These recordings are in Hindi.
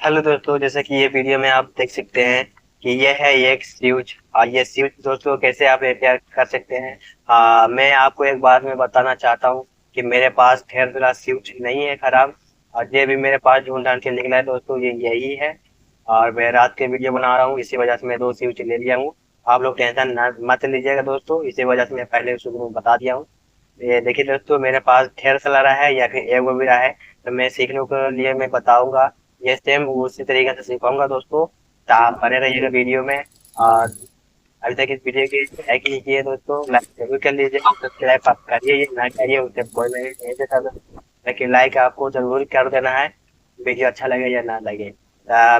हेलो दोस्तों, जैसे कि ये वीडियो में आप देख सकते हैं कि ये है एक स्विच। और ये स्विच दोस्तों कैसे आप रिपेयर कर सकते हैं। मैं आपको एक बात में बताना चाहता हूँ कि मेरे पास ढेर सारा स्विच नहीं है खराब। और ये भी मेरे पास ढूंढ ढांड के निकला है दोस्तों, ये यही है। और मैं रात के वीडियो बना रहा हूँ, इसी वजह से मैं दो स्विच ले लिया हूँ। आप लोग टेंशन मत लीजिएगा दोस्तों, इसी वजह से मैं पहले शुरू में बता दिया हूँ। ये देखिए दोस्तों, मेरे पास ढेर सारा रहा है या फिर एक वो भी रहा है, तो मैं सीखने के लिए मैं बताऊंगा। ये सेम उसी तरीके से सिखाऊंगा दोस्तों, तो आप बने रहिएगा वीडियो में। और अभी तक इस वीडियो की लाइक नहीं किए दोस्तों, लाइक जरूर कर लीजिए, सब्सक्राइब आप करिए, ये ना करिए उससे कोई नहीं देता, लेकिन लाइक आपको जरूर कर देना है, वीडियो अच्छा लगे या ना लगे।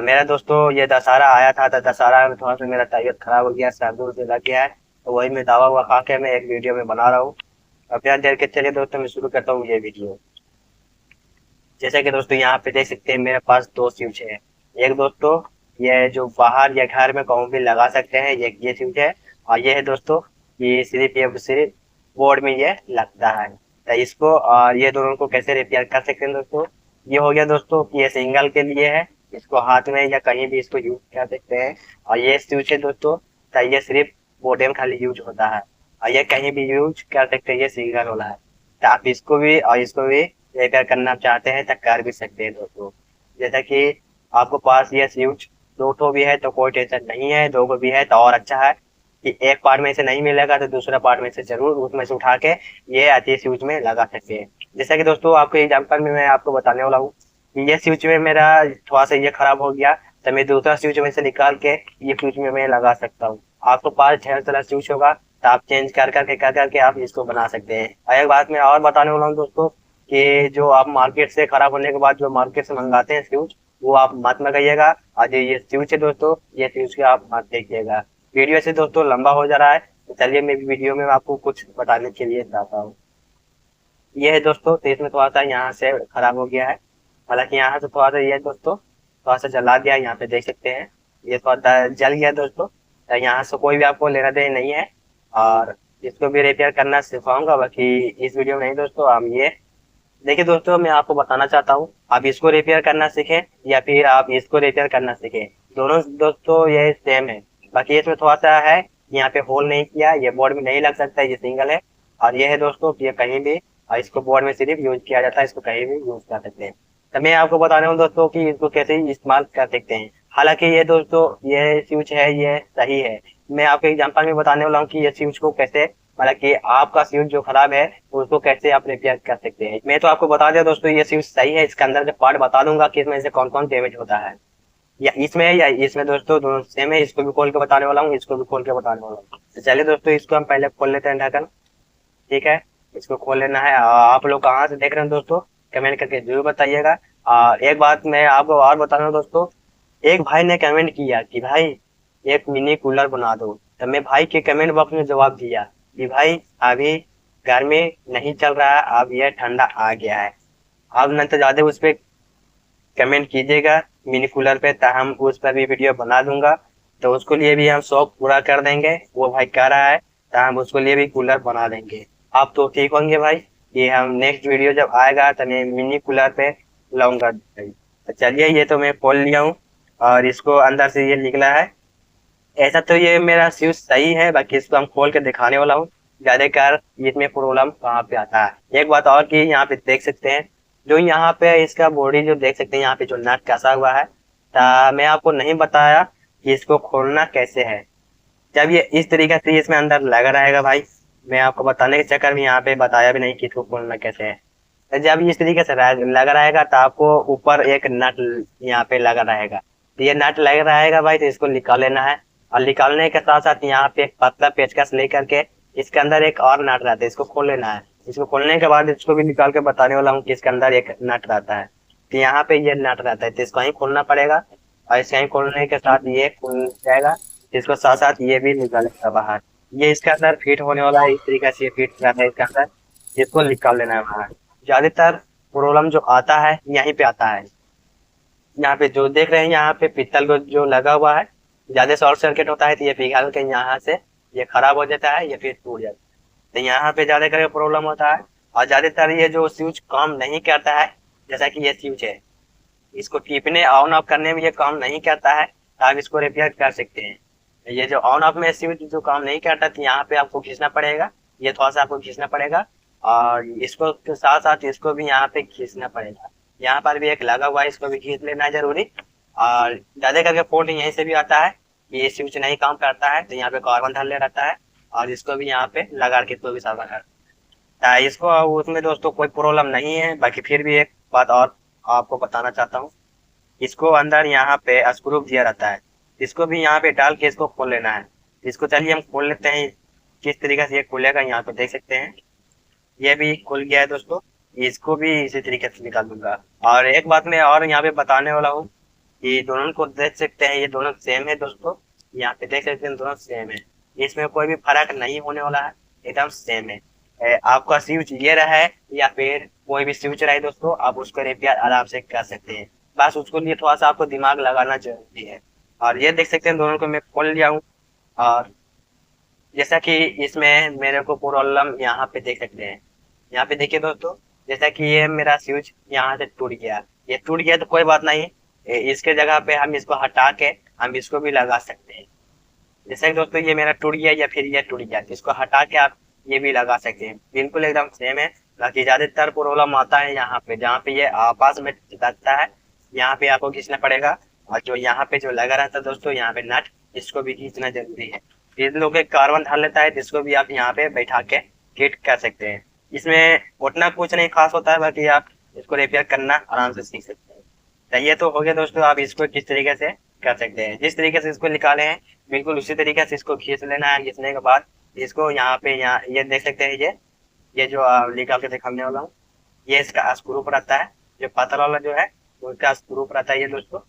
मेरा दोस्तों ये दशहरा आया था, तो दशहरा में थोड़ा सा मेरा तबीयत खराब हो गया, सर्दी उर्दी लग गया है, तो वही मैं दवा हुआ खा के मैं एक वीडियो में बना रहा हूँ। अब यार देर के चलिए दोस्तों, मैं शुरू करता हूँ ये वीडियो। जैसे कि दोस्तों यहाँ पे देख सकते हैं मेरे पास दो स्विच है। एक दोस्तों ये जो बाहर या घर में कहूँ भी लगा सकते हैं, ये स्विच है। और ये है दोस्तों, ये सिर्फ बोर्ड में ये लगता है। तो इसको और ये दोनों को कैसे रिपेयर कर सकते हैं दोस्तों। ये हो गया दोस्तों कि ये सिंगल के लिए है, इसको हाथ में या कहीं भी इसको यूज कर सकते हैं। और ये स्विच है दोस्तों, तो ये सिर्फ बोर्ड में खाली यूज होता है, और ये कहीं भी यूज कर सकते हैं, ये सिंगल वाला है। तो आप इसको भी और इसको भी रिपेयर करना चाहते हैं तो कर भी सकते हैं दोस्तों। जैसा कि आपको पास ये स्विच दो ठो भी है तो कोई टेंशन नहीं है, दो को भी है तो और अच्छा है कि एक पार्ट में से नहीं मिलेगा तो दूसरा पार्ट में से जरूर उसमें से उठा के ये आती स्विच में लगा सकते हैं। जैसा कि दोस्तों आपको एग्जाम्पल में मैं आपको बताने वाला हूँ कि ये स्विच में मेरा थोड़ा सा ये खराब हो गया, तो मैं दूसरा स्विच में से निकाल के ये स्विच में मैं लगा सकता हूँ। आपको पास ढेर सारा स्विच होगा तो आप चेंज कर करके आप इसको बना सकते हैं। और एक बात मैं और बताने वाला हूँ दोस्तों कि जो आप मार्केट से खराब होने के बाद जो मार्केट से मंगाते हैं फ्यूज, वो आप मत मंगाइएगा। और जो ये फ्यूज है दोस्तों, ये फ्यूज के आप मत देखिएगा। वीडियो से दोस्तों लंबा हो जा रहा है, तो चलिए मैं भी वीडियो में आपको कुछ बताने के लिए चाहता हूँ। ये है दोस्तों, तो इसमें थोड़ा सा यहाँ से खराब हो गया है। हालांकि यहाँ से थोड़ा सा ये है दोस्तों, थोड़ा सा जला गया है, यहाँ पे देख सकते हैं ये थोड़ा जल गया दोस्तों। तो यहाँ से कोई भी आपको लेना देना नहीं है। और इसको भी रिपेयर करना सिखाऊंगा, बाकी इस वीडियो में नहीं दोस्तों। हम ये देखिए दोस्तों, मैं आपको बताना चाहता हूँ, आप इसको रिपेयर करना सीखें या फिर आप इसको रिपेयर करना सीखें, दोनों दोस्तों ये सेम है। बाकी इसमें थोड़ा सा है, यहाँ पे होल नहीं किया, ये बोर्ड में नहीं लग सकता, ये सिंगल है। और ये है दोस्तों कि ये कहीं भी, और इसको बोर्ड में सिर्फ यूज किया जाता है, इसको कहीं भी यूज कर सकते हैं। तो मैं आपको बताने वाला हूँ दोस्तों कि इसको कैसे इस्तेमाल कर सकते हैं। हालांकि ये दोस्तों ये स्विच है, ये सही है। मैं आपको एग्जाम्पल में बताने वाला हूँ कि ये स्विच को कैसे, मतलब कि आपका स्विच जो खराब है उसको कैसे आप रिपेयर कर सकते हैं। मैं तो आपको बता दिया दोस्तों, ये स्विच सही है, इसके अंदर जो पार्ट बता दूंगा कि इसमें से कौन कौन डैमेज होता है, या इसमें है या इसमें दोस्तों, दोनों सेम है। इसको भी खोल के बताने वाला हूँ, इसको भी खोल के बताने वाला हूँ। तो चलिए दोस्तों, इसको हम पहले खोल लेते हैं ढक्कन। ठीक है, इसको खोल लेना है। आप लोग कहाँ से देख रहे हैं दोस्तों, कमेंट करके जरूर बताइएगा। एक बात मैं आपको और बता रहा हूँ दोस्तों, एक भाई ने कमेंट किया कि भाई एक मिनी कूलर बना दो, तो मैं भाई के कमेंट बॉक्स में जवाब दिया कि भाई अभी गर्मी नहीं चल रहा है, अब ये ठंडा आ गया है। अब न तो ज्यादा उस पर कमेंट कीजिएगा मिनी कूलर पे, तो हम उस पर भी वीडियो बना दूंगा, तो उसको लिए भी हम शौक पूरा कर देंगे। वो भाई कह रहा है तो हम उसको लिए भी कूलर बना देंगे। आप तो ठीक होंगे भाई, ये हम नेक्स्ट वीडियो जब आएगा तो मैं मिनी कूलर पे लाऊंगा। तो चलिए, ये तो मैं खोल लिया हूँ और इसको अंदर से ये निकला है। ऐसा तो ये मेरा स्विच सही है, बाकी इसको हम खोल के दिखाने वाला हूँ ज्यादातर इसमें प्रॉब्लम कहाँ पे आता है। एक बात और कि यहाँ पे देख सकते हैं, जो यहाँ पे इसका बॉडी जो देख सकते हैं, यहाँ पे जो नट कसा हुआ है, मैं आपको नहीं बताया कि इसको खोलना कैसे है। जब ये इस तरीके से इसमें अंदर लगा रहेगा भाई, मैं आपको बताने के चक्कर में यहाँ पे बताया भी नहीं कि इसको खोलना कैसे है। तो जब इस तरीके से लगा रहेगा तो आपको ऊपर एक नट यहाँ पे लगा रहेगा, तो ये नट लग रहेगा भाई, तो इसको निकाल लेना है। और निकालने के साथ साथ यहाँ पे एक पतला पेचकस लेकर के इसके अंदर एक और नट रहता है, इसको खोल लेना है। इसको खोलने के बाद इसको भी निकाल के बताने वाला हूँ कि इसके अंदर एक नट रहता है। तो यहाँ पे ये नट रहता है, तो इसको ही खोलना पड़ेगा। और इसको ही खोलने के साथ ये खुल जाएगा, इसको साथ साथ ये भी निकालेगा बाहर। ये इसके अंदर फिट होने वाला है, इस तरीके से ये फिट रहता है इसके अंदर, इसको निकाल लेना है बाहर। ज्यादातर प्रॉब्लम जो आता है यहीं पे आता है। यहाँ पे जो देख रहे हैं, यहाँ पे पित्तल को जो लगा हुआ है, ज्यादा शॉर्ट सर्किट होता है तो ये पिघल के यहाँ से ये खराब हो जाता है या फिर टूट जाता है, तो यहाँ पे ज्यादा करके प्रॉब्लम होता है। और ज्यादातर ये जो स्विच काम नहीं करता है, जैसा कि ये स्विच है, इसको टिपने ऑन ऑफ करने में ये काम नहीं करता है, तो आप इसको रिपेयर कर सकते हैं। ये जो ऑन ऑफ में स्विच जो काम नहीं करता, तो यहाँ पे आपको खींचना पड़ेगा, ये थोड़ा सा आपको खींचना पड़ेगा, और इसको के साथ साथ इसको भी यहाँ पे खींचना पड़ेगा। यहाँ पर भी एक लगा हुआ है, इसको भी खींच लेना है जरूरी। और ज्यादा करके फॉल्ट यहीं से भी आता है, ये स्विच नहीं काम करता है, तो यहाँ पे कार्बन धर ले रहता है, और इसको भी यहाँ पे लगा के इसको भी साफ करता है। इसको उसमें दोस्तों कोई प्रॉब्लम नहीं है। बाकी फिर भी एक बात और आपको बताना चाहता हूँ, इसको अंदर यहाँ पे स्क्रू दिया रहता है, इसको भी यहाँ पे डाल के इसको खोल लेना है। इसको चलिए हम खोल लेते हैं, किस तरीके से ये खुलेगा यहाँ पे देख सकते हैं। ये भी खुल गया है दोस्तों, इसको भी इसी तरीके से निकाल दूंगा। और एक बात मैं और यहाँ पे बताने वाला हूँ, ये दोनों को देख सकते हैं, ये दोनों सेम है दोस्तों, यहाँ पे देख सकते हैं दोनों सेम है, इसमें कोई भी फर्क नहीं होने वाला है, एकदम सेम है। आपका स्विच ये रहा है या फिर कोई भी स्विच रहे दोस्तों, आप उसको रिपेयर आराम से कर सकते हैं, बस उसको लिए थोड़ा सा आपको दिमाग लगाना जरूरी है। और ये देख सकते हैं दोनों को मैं खोल लिया हूँ। और जैसा कि इसमें मेरे को प्रॉब्लम यहाँ पे देख सकते हैं, यहाँ पे देखिए दोस्तों, जैसा कि ये मेरा स्विच यहाँ से टूट गया, ये टूट गया तो कोई बात नहीं, इसके जगह पे हम इसको हटा के हम इसको भी लगा सकते हैं। जैसा कि दोस्तों ये मेरा टूट गया या फिर ये टूट गया, तो इसको हटा के आप ये भी लगा सकते हैं, बिल्कुल एकदम सेम है। बाकी ज्यादातर प्रॉब्लम आता है यहाँ पे, जहाँ पे ये आपस में चिपकता है, यहाँ पे आपको खींचना पड़ेगा। और जो यहाँ पे जो लगा रहता है दोस्तों, यहाँ पे नट, इसको भी खींचना जरूरी है। ये लोग एक कार्बन धर लेता है, जिसको भी आप यहाँ पे बैठा के फिट कर सकते हैं। इसमें उतना कुछ नहीं खास होता है, बाकी आप इसको रिपेयर करना आराम से सीख सकते हैं। तो ये तो हो गया दोस्तों, आप इसको किस तरीके से कर सकते हैं। जिस तरीके से इसको निकाले हैं बिल्कुल उसी तरीके से इसको खींच लेना है। खींचने के बाद इसको यहाँ पे, यहाँ ये देख सकते हैं, ये जो निकाल के दिखाने वाला हूँ, ये इसका स्क्रू पर आता है, जो पतला वाला जो है उसका स्क्रू पर आता है ये दोस्तों,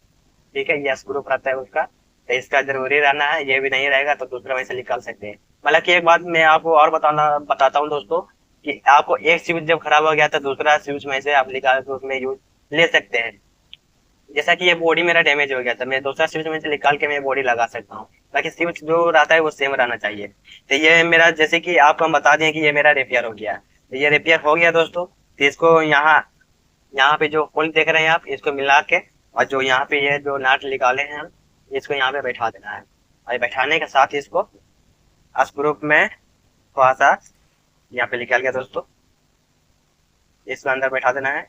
ठीक है, ये स्क्रू पर आता है उसका। तो इसका जरूरी रहना है, ये भी नहीं रहेगा तो दूसरा वैसे निकाल सकते हैं। मतलब कि एक बात मैं आपको और बताता हूँ दोस्तों, कि आपको एक स्विच जब खराब हो गया तो दूसरा स्विच में से आप निकाल के उसमें यूज ले सकते हैं। जैसा कि ये बॉडी मेरा डैमेज हो गया था, मैं दूसरा स्विच में से निकाल के मैं बॉडी लगा सकता हूँ, बाकी स्विच जो रहता है वो सेम रहना चाहिए। तो ये मेरा, जैसे कि आपको हम बता दें कि ये मेरा रिपेयर हो गया, तो ये रिपेयर हो गया दोस्तों। तो इसको यहाँ यहाँ पे जो होल देख रहे हैं आप, इसको मिला के, और जो यहाँ पे ये जो नट निकाले हैं हम, इसको यहाँ पे बैठा देना है। और बैठाने के साथ इसको स्क्रू में थोड़ा सा यहाँ पे निकाल गया दोस्तों, इसको अंदर बैठा देना है।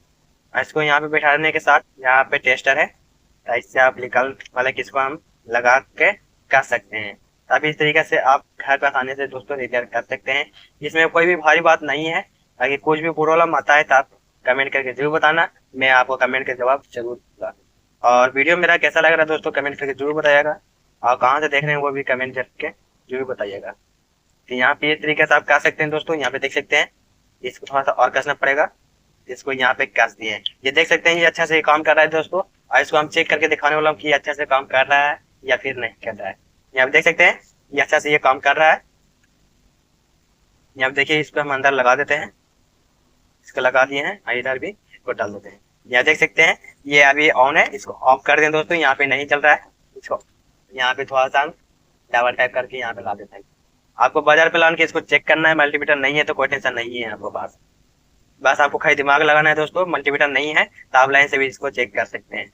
और इसको यहाँ पे बैठाने के साथ यहाँ पे टेस्टर है, तो इससे आप निकाल, मतलब इसको हम लगा के कर सकते हैं। तब इस तरीके से आप घर पर आसानी से दोस्तों रिपेयर कर सकते हैं, इसमें कोई भी भारी बात नहीं है। ताकि कुछ भी प्रॉब्लम आता है तो आप कमेंट करके जरूर बताना, मैं आपको कमेंट के जवाब जरूर दूंगा। और वीडियो मेरा कैसा लग रहा है दोस्तों कमेंट करके जरूर बताइएगा, और कहाँ से देख रहे हैं वो भी कमेंट करके जरूर बताइएगा। तो यहाँ पे इस तरीके से आप कर सकते हैं दोस्तों, यहाँ पे देख सकते हैं, इसको थोड़ा सा और कसना पड़ेगा, इसको यहाँ पे कस दिए हैं, ये देख सकते हैं ये अच्छा से काम कर रहा है दोस्तों। और इसको हम चेक करके दिखाने वाला हूँ कि ये अच्छा से काम कर रहा है या फिर नहीं कर रहा है। यहाँ पे देख सकते हैं ये अच्छा से ये काम कर रहा है। यहाँ पे देखिए, इसको हम अंदर लगा देते हैं, इसको लगा दिए हैं, इधर भी इसको डाल देते हैं। यहाँ देख सकते हैं ये अभी ऑन है, इसको ऑफ कर दें दोस्तों, यहाँ पे नहीं चल रहा है, इसको यहाँ पे थोड़ा सा डबल टाइप करके यहाँ पे ला देते हैं। आपको बाजार पे लान के इसको चेक करना है, मल्टीमीटर नहीं है तो कोई टेंशन नहीं है आपको पास, बस आपको खाली दिमाग लगाना है दोस्तों। मल्टीमीटर नहीं है तो आप लाइन से भी इसको चेक कर सकते हैं।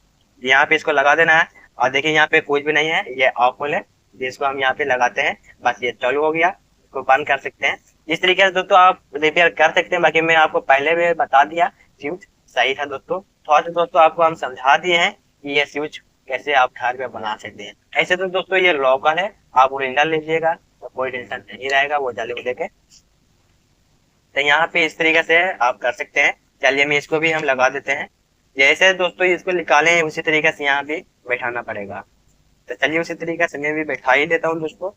यहाँ पे इसको लगा देना है, और देखिए यहाँ पे कुछ भी नहीं है, ये ऑफ है, जिसको हम यहाँ पे लगाते हैं, बस ये चालू हो गया, इसको बंद कर सकते हैं। इस तरीके से दोस्तों आप रिपेयर कर सकते हैं। बाकी मैं आपको पहले भी बता दिया, स्विच सही था दोस्तों, थोड़ा सा दोस्तों आपको हम समझा दिए हैं कि ये स्विच कैसे आप घर पे बना सकते हैं। ऐसे तो दोस्तों ये लोकल है, आप ओरिजिनल लीजिएगा तो कोई टेंशन नहीं रहेगा, वो जल्दी देके। तो यहाँ पे इस तरीके से आप कर सकते हैं। चलिए मैं इसको भी हम लगा देते हैं, जैसे दोस्तों इसको निकाले उसी तरीके से यहाँ भी बैठाना पड़ेगा। तो चलिए उसी तरीके से मैं भी बैठा ही देता हूँ दोस्तों।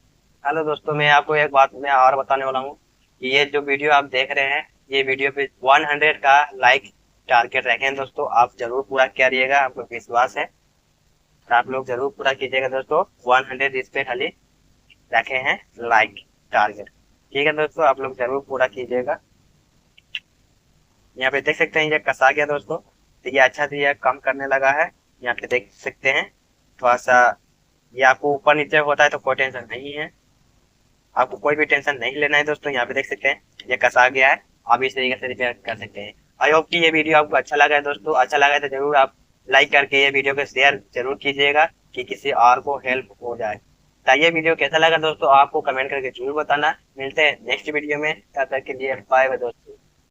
हेलो दोस्तों, मैं आपको एक बात मैं और बताने वाला हूँ कि ये जो वीडियो आप देख रहे हैं, ये वीडियो पे 100 का लाइक टारगेट रखें दोस्तों, आप जरूर पूरा करिएगा, आपको विश्वास है तो आप लोग जरूर पूरा कीजिएगा दोस्तों। 100 इस पे खाली रखे हैं लाइक टारगेट, ठीक है दोस्तों, आप लोग जरूर पूरा कीजिएगा। यहाँ पे देख सकते हैं ये कसा गया दोस्तों, तो ये अच्छा से ये कम करने लगा है। यहाँ पे देख सकते हैं थोड़ा सा ये आपको ऊपर नीचे होता है तो कोई टेंशन नहीं है, आपको कोई भी टेंशन नहीं लेना है दोस्तों। यहाँ पे देख सकते हैं ये कसा गया है, आप इस तरीके से रिपेयर कर सकते हैं। आई होप कि ये वीडियो आपको अच्छा लगा है दोस्तों, अच्छा लगा है तो जरूर आप लाइक करके ये वीडियो को शेयर जरूर कीजिएगा कि किसी और को हेल्प हो जाए। तो ये वीडियो कैसा लगा दोस्तों आपको कमेंट करके जरूर बताना। मिलते हैं नेक्स्ट वीडियो में, तब तक के लिए बाय बाय दोस्तों।